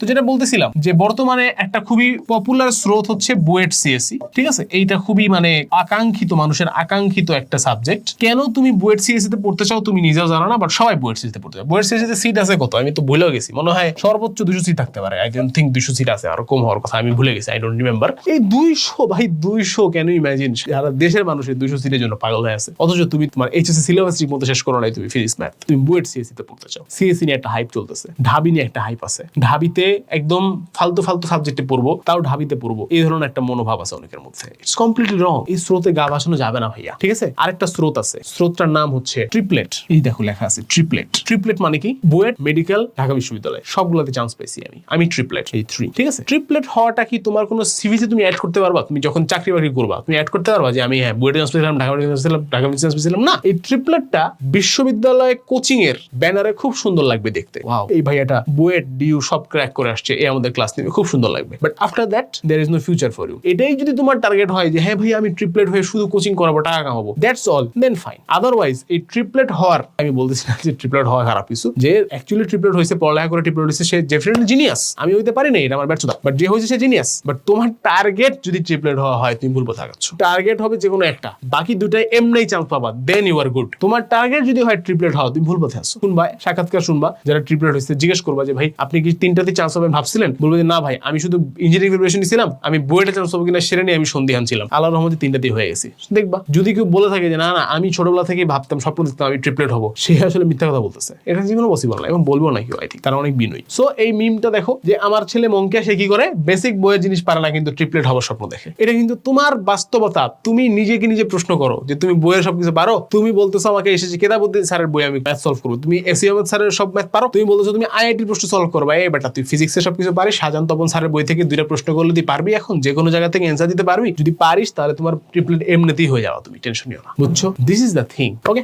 তো যেটা বলতেছিলাম যে বর্তমানে একটা খুবই পপুলার স্রোত হচ্ছে বুয়েট সিএসসি, ঠিক আছে? এইটা খুবই মানে আকাঙ্ক্ষিত, মানুষের আকাঙ্ক্ষিত একটা সাবজেক্ট। কেন তুমি বুয়েট সিএসসি তে পড়তে চাও তুমি নিজেও জানো না, বাট সবাই বুয়েট সিএসসি তে পড়তে চাও। বুয়েট সিএসসি তে সিট আছে কত আমি তো ভুলেও গেছি, মনে হয় সর্বোচ্চ 200 সিট থাকতে পারে। আই ডোন্ট থিঙ্ক 200 সিট আছে, আরো কম হওয়ার কথা, আমি ভুলে গেছি, আই ডোন্ট রিমেম্বার। এই 200 ভাই 200 কেন ইমাজিন, সারা দেশের মানুষের 200 সিটের জন্য পাগল হয়ে আছে, অথচ তুমি তোমার এইচএসসি সিলেবাস ঠিক মতো শেষ করো নাই, তুমি ফিজিক্স ম্যাথ, তুমি বুয়েট সিএসসি তে পড়তে চাও। সিএসসি নিয়ে একটা হাইপ চলতেছে, ঢাবি নিয়ে একটা হাইপ আছে, ঢাবিতে একদম ফালতু ফালতু সাবজেক্টে পড়বো তাও ঢাবিতে পড়বো, এই ধরনের একটা মনোভাব আছে অনেকের মধ্যে। ইটস কমপ্লিটলি রং। এই স্রোতে গা ভাসানো যাবে না ভাইয়া, ঠিক আছে? আরেকটা স্রোত আছে, স্রোতটার নাম হচ্ছে ট্রিপলেট। এই দেখো লেখা আছে ট্রিপলেট। ট্রিপলেট মানে কি? বুয়েট, মেডিকেল, ঢাকা বিশ্ববিদ্যালয় সবগুলোতে চান্স পাইছি আমি ট্রিপলেট, এই 3, ঠিক আছে? ট্রিপলেট হওয়াটা কি তোমার কোনো সিভিতে তুমি অ্যাড করতে পারবা? তুমি যখন চাকরি বাকরি করবা তুমি অ্যাড করতে পারবা যে আমি হ্যাঁ বুয়েটে চান্স পেয়েছিলাম, ঢাকা মেডিকেল পেয়েছিলাম, ঢাকা মেডিকেল চান্স পেয়েছিলাম? না, এই ট্রিপলেটটা বিশ্ববিদ্যালয় কোচিং এর ব্যানারে খুব সুন্দর লাগবে দেখতে। ওয়াও, এই ভাইয়াটা বুয়েট ডিইউ সব ক্র্যাক করে আসছে, এই আমাদের ক্লাস নেবে, খুব সুন্দর লাগবে। But after that there is no future for you. এটাই যদি তোমার টার্গেট হয় যে হ্যাঁ ভাই আমি ট্রিপলেট হয়ে শুধু কোচিং করাবো, টাকা কামাবো, that's all, then fine. Otherwise এই ট্রিপলেট হওয়ার, আমি বলতেছি না যে ট্রিপলেট হওয়া খারাপ কিছু, যে অ্যাকচুয়ালি ট্রিপলেট হয়েছে, পড়ালেখা করে ট্রিপলেট হয়েছে, সে ডেফিনেটলি জিনিয়াস। আমি হইতে পারি না, এটা আমার ব্যর্থতা, বাট যে হয়েছে সে জিনিয়াস। বাট তোমার টার্গেট যদি ট্রিপলেট হওয়া হয় তুমি ভুল পথে আগাচ্ছ। টার্গেট হবে যে কোনো একটা, বাকি দুটাই এমনি চান্স পাবা, দেন ইউ আর গুড। তোমার টার্গেট যদি হয় ট্রিপলেট হওয়া, তুমি ভুল পথে আসছো। শুনবা সাক্ষাৎকার, শুনবা যারা ট্রিপলেট হয়েছে, জিজ্ঞেস করবা যে ভাই আপনি কি 3টাতে চান্স পাবেন ভাবছিলেন? বলবে যে না ভাই আমি শুধু ইঞ্জিনিয়ারিং প্রিপারেশন নিছিলাম, আমি বুয়েটে চান্স পাবো কিনা সেটা নিয়ে আমি সন্দিহান ছিলাম, আল্লাহর রহমতে 3টাতেই হয়ে গেছি। দেখবা যদি কেউ বলে থাকে যে না না আমি ছোটবেলা থেকেই ভাবতাম, স্বপ্ন দেখতাম আমি ট্রিপলেট হবো, সে আসলে মিথ্যা কথা বলতেছে। এটা জীবনে পসিবল না, এবং বলবো না কেউ, আই থিঙ্ক তারা অনেক বিনয়ী। সো এই মিমটা দেখো যে আমার ছেলে মঙ্কিয়া, সে কি করে বেসিক বইয়ের জিনিস পারে না কিন্তু ট্রিপলেট হওয়ার স্বপ্ন দেখে। এটা কিন্তু তোমার বাস্তবতা। তুমি নিজেকে নিজে প্রশ্ন করো যে তুমি বইয়ের সবকিছু পারো? তুমি বলতেছো আমাকে এসেছে কেতাবুদ্দিন স্যারের বই আমি ম্যাথ সলভ করবো, তুমি এসি আহমেদ স্যারের সব ম্যাথ পারো? তুমি বলতেছো তুমি আইআইটির প্রশ্ন সলভ করবা, এই বেটা তুই ফিজিক্সের সবকিছু পারিস, শাহজাহান তপন স্যারের বই থেকে 2টা প্রশ্ন করলে তুই পারবি? এখন যে কোনো জায়গা থেকে অ্যান্সার দিতে পারবি? যদি পারিস তাহলে তোমার ট্রিপলেট এমনিতেই হয়ে যাওয়া, তুমি টেনশন নিও না, বুঝছো? This is the thing, okay?